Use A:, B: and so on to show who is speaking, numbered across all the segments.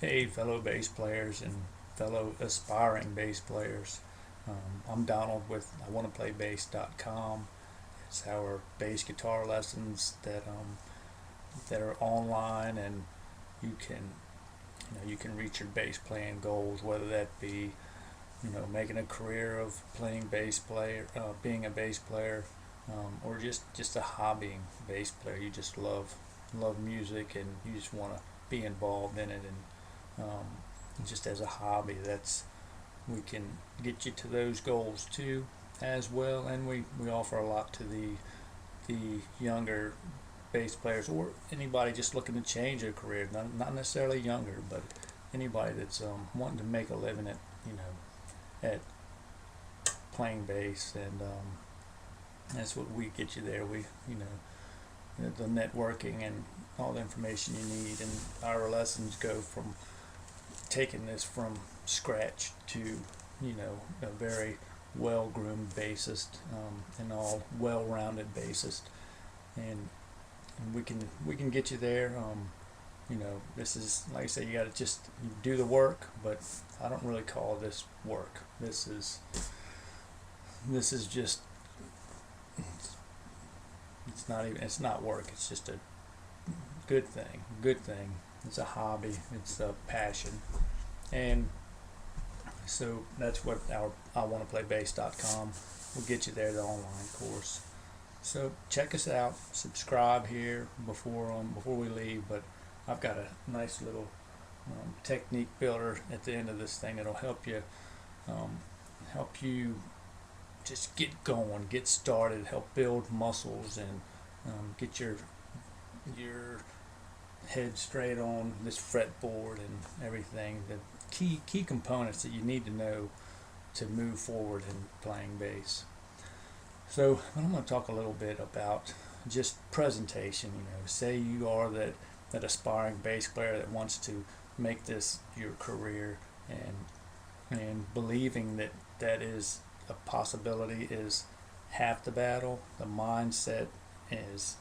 A: Hey, fellow bass players and fellow aspiring bass players. I'm Donald with iwanttoPlayBass.com. It's our bass guitar lessons that are online, and you can you can reach your bass playing goals, whether that be making a career of playing bass player, being a bass player, or just a hobbying bass player. You just love music and you just want to be involved in it, and just as a hobby. That's We can get you to those goals too as well, and we offer a lot to the younger bass players or anybody just looking to change their career. Not necessarily younger, but anybody that's wanting to make a living at playing bass, and that's what we get you there. We the networking and all the information you need, and our lessons go from taking this from scratch to a very well-groomed bassist, and all well-rounded bassist, and we can get you there. This is, like I say, you got to just do the work, but I don't really call this work. This is just, it's not work. It's just a good thing. It's a hobby. It's a passion, and so that's what our iwanttoPlayBass.com will get you there, the online course. So check us out. Subscribe here before we leave. But I've got a nice little technique builder at the end of this thing that'll help you just get going, get started, help build muscles, and get your head straight on this fretboard and everything. The key components that you need to know to move forward in playing bass. So I'm going to talk a little bit about just presentation. Say you are that aspiring bass player that wants to make this your career, and believing that is a possibility is half the battle. The mindset is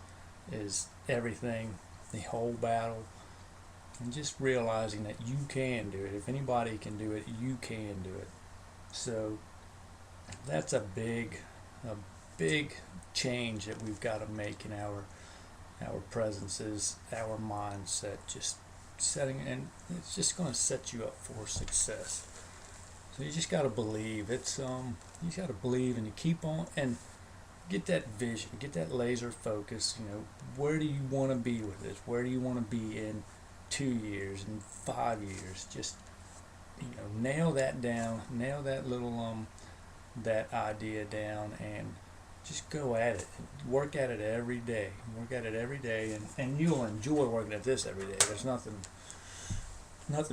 A: everything, the whole battle, and just realizing that you can do it. If anybody can do it, you can do it. So that's a big change that we've got to make in our presence, is our mindset, just setting, and it's just going to set you up for success. So you just got to believe. You just got to believe, and you keep on and get that vision, get that laser focus. Where do you want to be with this? Where do you want to be in 2 years and 5 years? Just nail that down, nail that little that idea down, and just go at it. Work at it every day. Work at it every day, and you'll enjoy working at this every day. There's nothing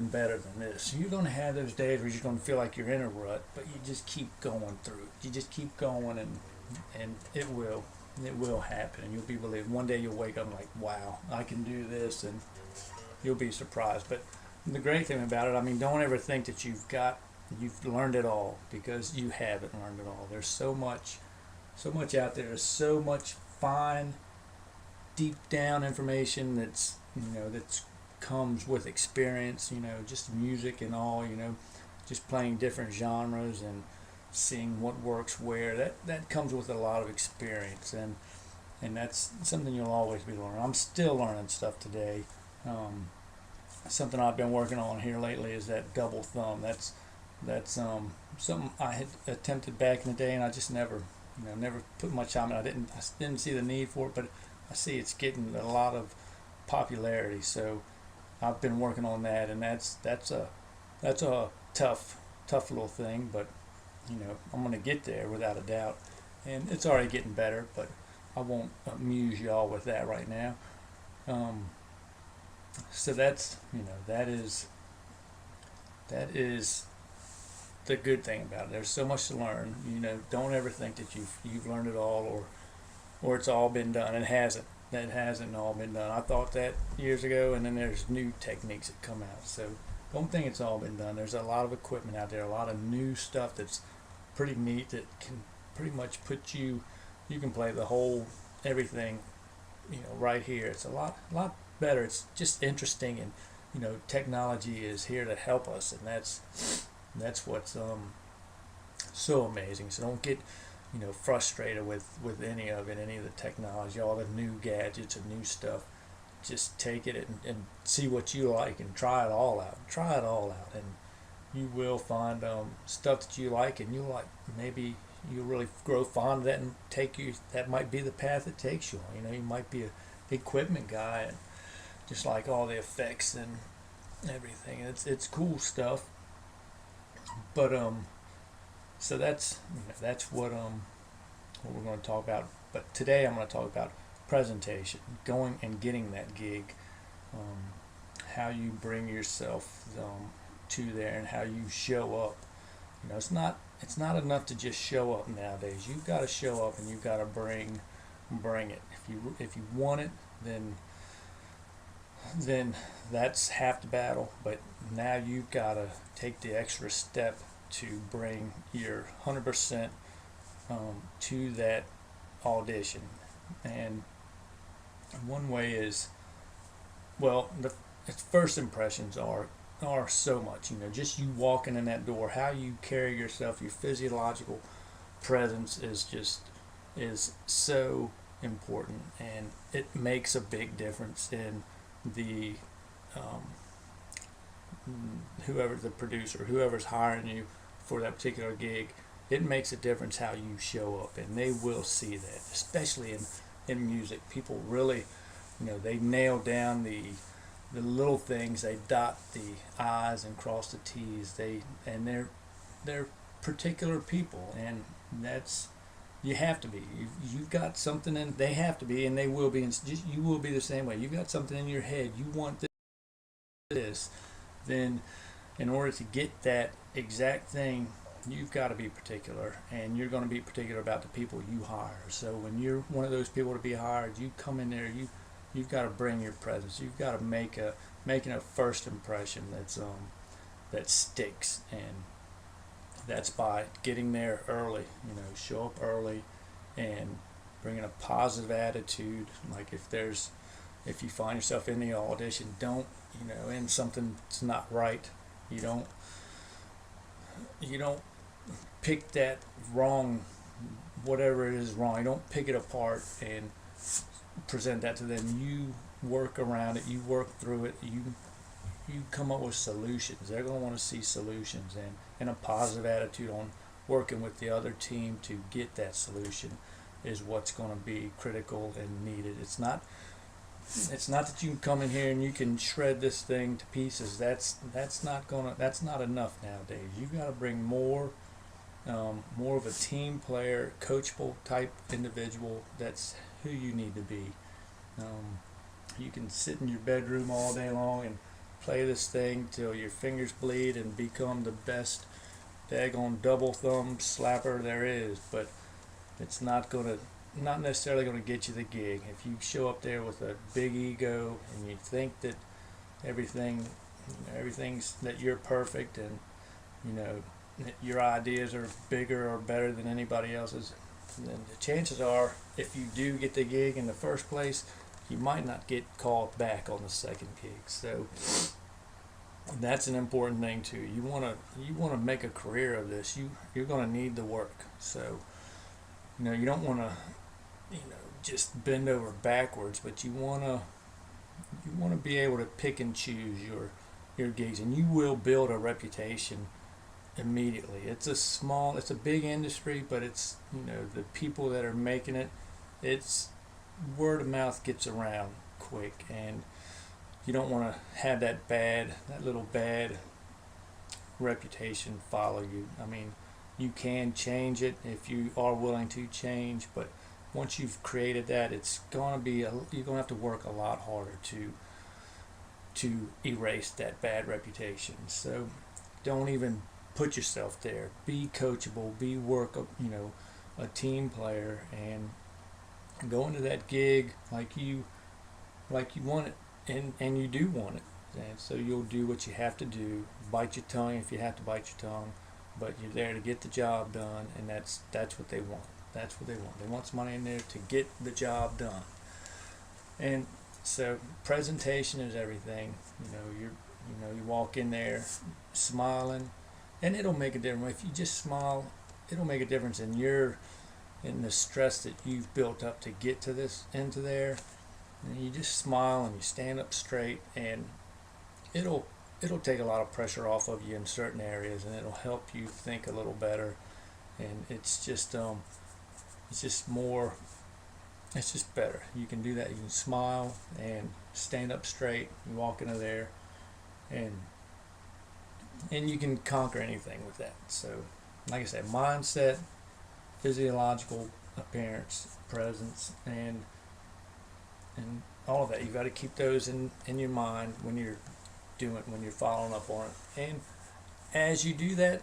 A: better than this. You're going to have those days where you're going to feel like you're in a rut, but you just keep going through it. You just keep going, and it will happen, and you'll be believed. One day you'll wake up like, wow, I can do this, and you'll be surprised. But the great thing about it, don't ever think that you've learned it all, because you haven't learned it all. There's so much out there. There's so much fine, deep down information that's comes with experience. Just music and all. Just playing different genres and seeing what works where. That comes with a lot of experience, and that's something you'll always be learning. I'm still learning stuff today. Something I've been working on here lately is that double thumb. That's something I had attempted back in the day, and I just never put much time in. I didn't see the need for it, but I see it's getting a lot of popularity. So I've been working on that, and that's a tough little thing, but I'm going to get there without a doubt, and it's already getting better. But I won't amuse y'all with that right now. So that is the good thing about it. There's so much to learn. Don't ever think that you've learned it all, or it's all been done. It hasn't. That hasn't all been done. I thought that years ago, and then there's new techniques that come out. So don't think it's all been done. There's a lot of equipment out there, a lot of new stuff that's pretty neat, that can pretty much put you can play the whole everything right here. It's a lot better. It's just interesting, and technology is here to help us, and that's what's so amazing. So don't get frustrated with any of the technology, all the new gadgets and new stuff. Just take it and see what you like and try it all out. Try it all out, and you will find stuff that you like, and you like maybe you really grow fond of that and take you. That might be the path it takes you on. You might be a equipment guy, and just like all the effects and everything. It's cool stuff. But so that's what we're going to talk about. But today I'm going to talk about presentation, going and getting that gig, how you bring yourself to there, and how you show up. It's not enough to just show up nowadays. You've got to show up, and you've got to bring it. If you want it, then that's half the battle. But now you've got to take the extra step to bring your 100% to that audition. And one way is, well, its first impressions are so much. Just you walking in that door, how you carry yourself, your physiological presence is so important, and it makes a big difference in the whoever the producer, whoever's hiring you for that particular gig. It makes a difference how you show up, and they will see that, especially in music. People really, they nail down the little things. They dot the I's and cross the T's. They're particular people, and that's, you have to be. You've got something in. They have to be, and they will be. And you will be the same way. You've got something in your head. You want this. Then, in order to get that exact thing, you've got to be particular, and you're going to be particular about the people you hire. So when you're one of those people to be hired, you come in there. You've got to bring your presence. You've got to making a first impression that sticks, and that's by getting there early. Show up early and bringing a positive attitude. Like if you find yourself in the audition, don't in something's not right. You don't pick that wrong, whatever it is wrong. You don't pick it apart and present that to them. You work around it. You work through it. You come up with solutions. They're going to want to see solutions, and a positive attitude on working with the other team to get that solution is what's going to be critical and needed. It's not that you can come in here and you can shred this thing to pieces. That's not enough nowadays. You've got to bring more of a team player, coachable type individual. That's who you need to be. You can sit in your bedroom all day long and play this thing till your fingers bleed and become the best daggone double thumb slapper there is, but it's not necessarily going to get you the gig. If you show up there with a big ego and you think that everything's that you're perfect, and your ideas are bigger or better than anybody else's, then the chances are, if you do get the gig in the first place, you might not get called back on the second gig. So that's an important thing too. You want to make a career of this. You're going to need the work. So you don't want to just bend over backwards, but you want to be able to pick and choose your gigs, and you will build a reputation immediately. It's a big industry, but it's the people that are making it. It's word of mouth gets around quick, and you don't want to have that little bad reputation follow you. I mean, you can change it if you are willing to change, but once you've created that, you're going to have to work a lot harder to erase that bad reputation. So don't even put yourself there. Be coachable. Be a team player, and go into that gig like you want it, and you do want it. And so you'll do what you have to do. Bite your tongue if you have to bite your tongue, but you're there to get the job done, and that's what they want. That's what they want. They want somebody in there to get the job done. And So presentation is everything. You walk in there smiling, and it'll make a difference. If you just smile, it'll make a difference in the stress that you've built up to get to this into there. And you just smile and you stand up straight, and it'll take a lot of pressure off of you in certain areas, and it'll help you think a little better. And it's just more. It's just better. You can do that. You can smile and stand up straight. You walk into there, and you can conquer anything with that. So, like I said, mindset, physiological appearance, presence, and all of that. You've got to keep those in your mind when you're following up on it. And as you do that,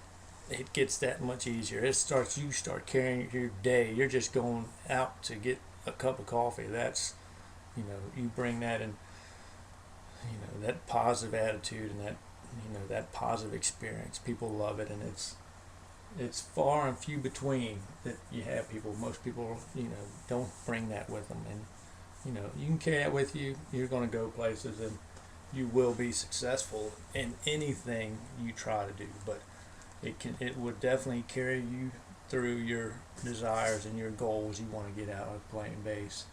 A: it gets that much easier. You start carrying your day. You're just going out to get a cup of coffee. That's, you bring that in, that positive attitude and that positive experience. People love it, and it's far and few between that you have people. Most people, don't bring that with them, and you can carry that with you. You're going to go places, and you will be successful in anything you try to do. But it would definitely carry you through your desires and your goals you want to get out of playing bass.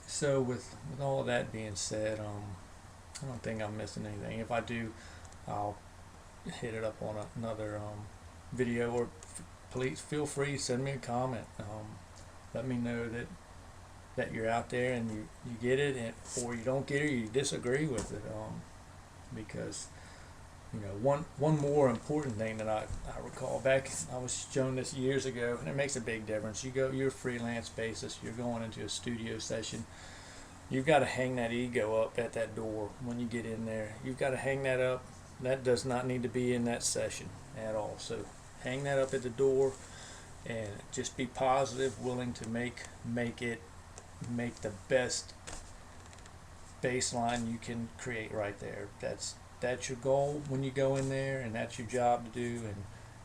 A: So with all of that being said, I don't think I'm missing anything. If I do, I'll hit it up on another video, or please feel free to send me a comment. Let me know that you're out there and you get it, or you don't get it, or you disagree with it. Because one more important thing that I recall back, I was shown this years ago, and it makes a big difference. You're a freelance basis, you're going into a studio session. You've got to hang that ego up at that door when you get in there. You've got to hang that up. That does not need to be in that session at all. So hang that up at the door, and just be positive, willing to make the best baseline you can create right there. That's your goal when you go in there, and that's your job to do, and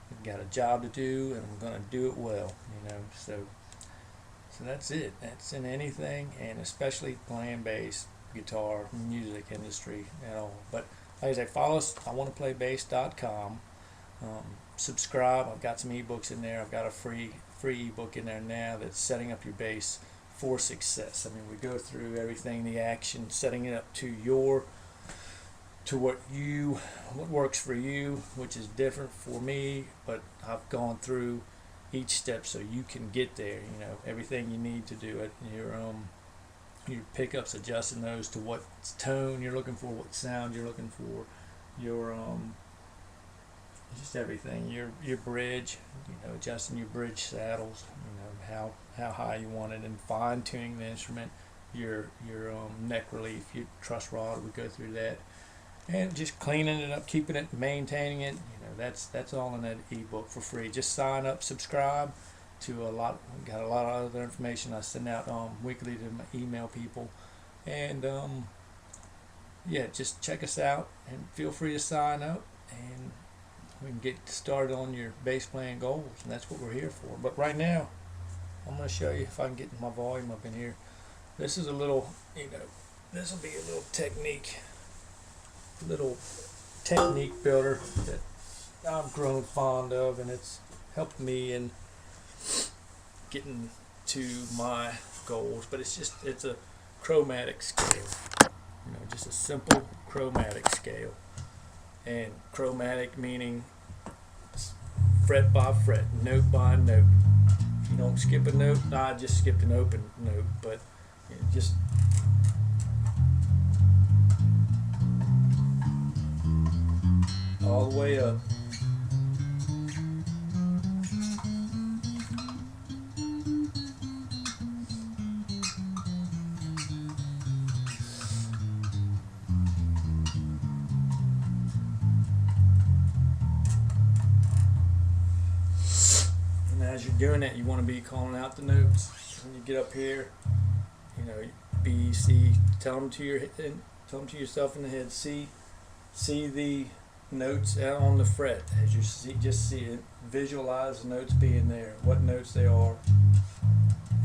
A: you've got a job to do, and I'm going to do it well, so that's it. That's in anything, and especially playing bass, guitar, music industry at all. But like I say, follow us. iwanttoPlayBass.com. Subscribe. I've got some ebooks in there. I've got a free ebook in there now that's setting up your bass for success. I mean, we go through everything, the action, setting it up to what works for you, which is different for me, but I've gone through each step so you can get there. Everything you need to do it. Your pickups, adjusting those to what tone you're looking for, what sound you're looking for, your just everything. Your bridge, adjusting your bridge saddles, how high you want it, and fine tuning the instrument. Your neck relief, your truss rod, we go through that. And just cleaning it up, keeping it, maintaining it. That's all in that ebook for free. Just sign up, subscribe to got a lot of other information I send out weekly to my email people. And just check us out, and feel free to sign up, and we can get started on your bass playing goals. And that's what we're here for. But right now, I'm going to show you if I can get my volume up in here. This is a little, this will be a little technique builder that I've grown fond of, and it's helped me in getting to my goals. But it's a chromatic scale, just a simple chromatic scale. And chromatic meaning fret by fret, note by note. If you don't skip a note, I just skipped an open note, but just all the way up. And as you're doing that, you want to be calling out the notes. When you get up here, B, C, tell them to yourself in the head. See the notes out on the fret as you just see it. Visualize the notes being there, what notes they are,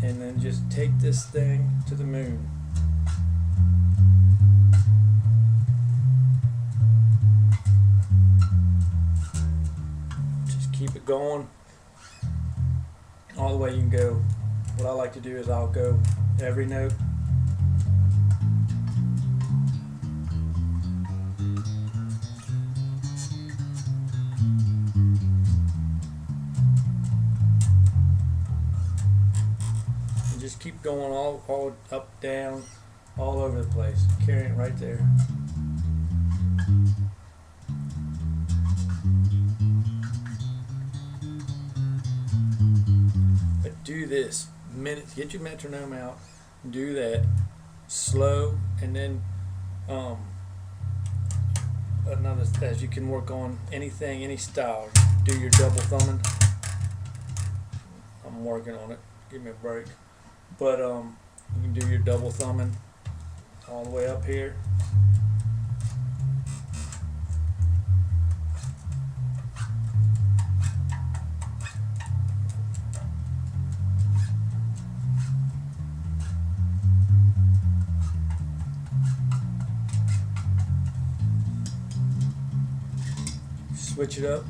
A: and then just take this thing to the moon. keep it going all the way you can go. What I like to do is I'll go every note. And just keep going all up, down, all over the place. Carrying it right there. But do this. Get your metronome out. Do that slow, and then another, as you can work on anything, any style. Do your double thumbing. I'm working on it. Give me a break. But you can do your double thumbing all the way up here. Switch it up.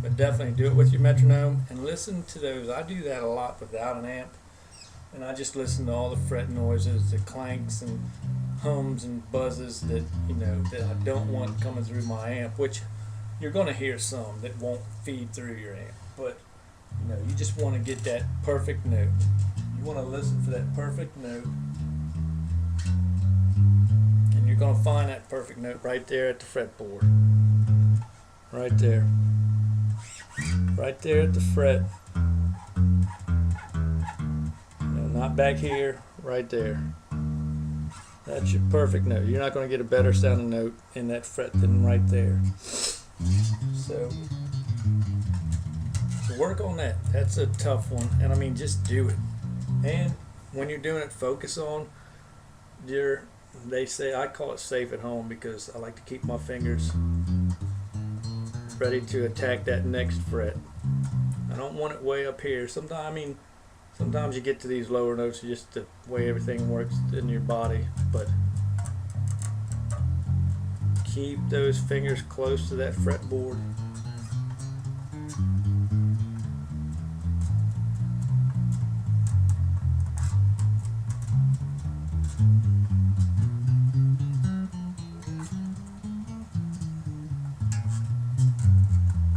A: But definitely do it with your metronome and listen to those. I do that a lot without an amp, and I just listen to all the fret noises, the clanks and hums and buzzes that that I don't want coming through my amp, which you're going to hear some that won't feed through your amp, but you just want to get that perfect note. You want to listen for that perfect note, and you're going to find that perfect note right there at the fretboard. Right there. Right there at the fret. Not back here, right there. That's your perfect note. You're not going to get a better sounding note in that fret than right there. So work on that. That's a tough one, and I mean, just do it. And when you're doing it, focus on they say, I call it safe at home, because I like to keep my fingers ready to attack that next fret. I don't want it way up here. Sometimes you get to these lower notes, just the way everything works in your body, but keep those fingers close to that fretboard.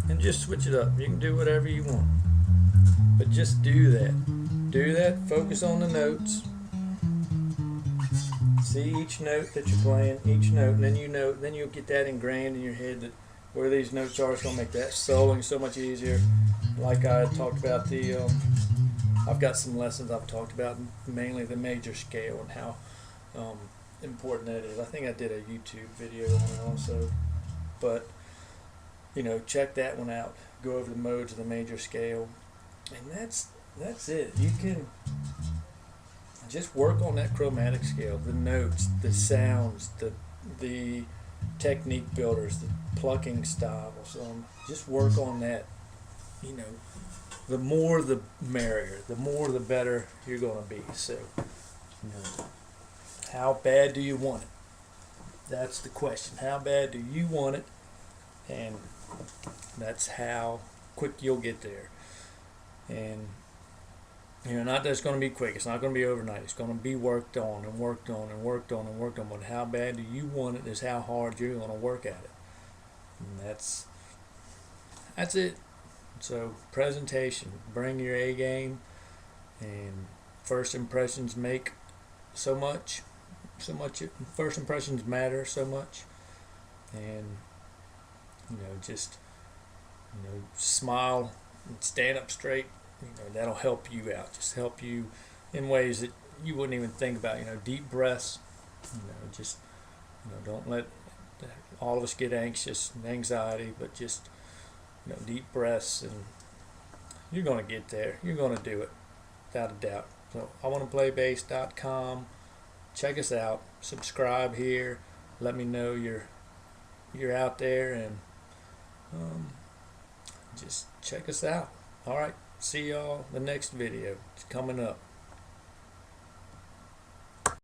A: And just switch it up. You can do whatever you want, but just do that. Do that. Focus on the notes. See each note that you're playing, each note, and then you'll get that ingrained in your head that where these notes are. It's going to make that soloing so much easier. Like I talked about I've got some lessons I've talked about, mainly the major scale and how important that is. I think I did a YouTube video on it also, but check that one out. Go over the modes of the major scale, and that's it. You can just work on that chromatic scale, the notes, the sounds, the technique builders, the plucking styles. Just work on that. The more the merrier, the more the better you're going to be. So, how bad do you want it? That's the question. How bad do you want it? And that's how quick you'll get there. And not that it's going to be quick. It's not going to be overnight. It's going to be worked on and worked on and worked on and worked on. But how bad do you want it is how hard you're going to work at it. And that's it. So presentation, bring your A game, and first impressions make so much. First impressions matter so much, and just smile and stand up straight. That'll help you out. Just help you in ways that you wouldn't even think about. Deep breaths. Don't let all of us get anxious and anxiety, but just deep breaths, and you're going to get there. You're going to do it without a doubt. So iwanttoplaybase.com. Check us out. Subscribe here. Let me know you're out there, and just check us out. All right. See y'all the next video. It's coming up.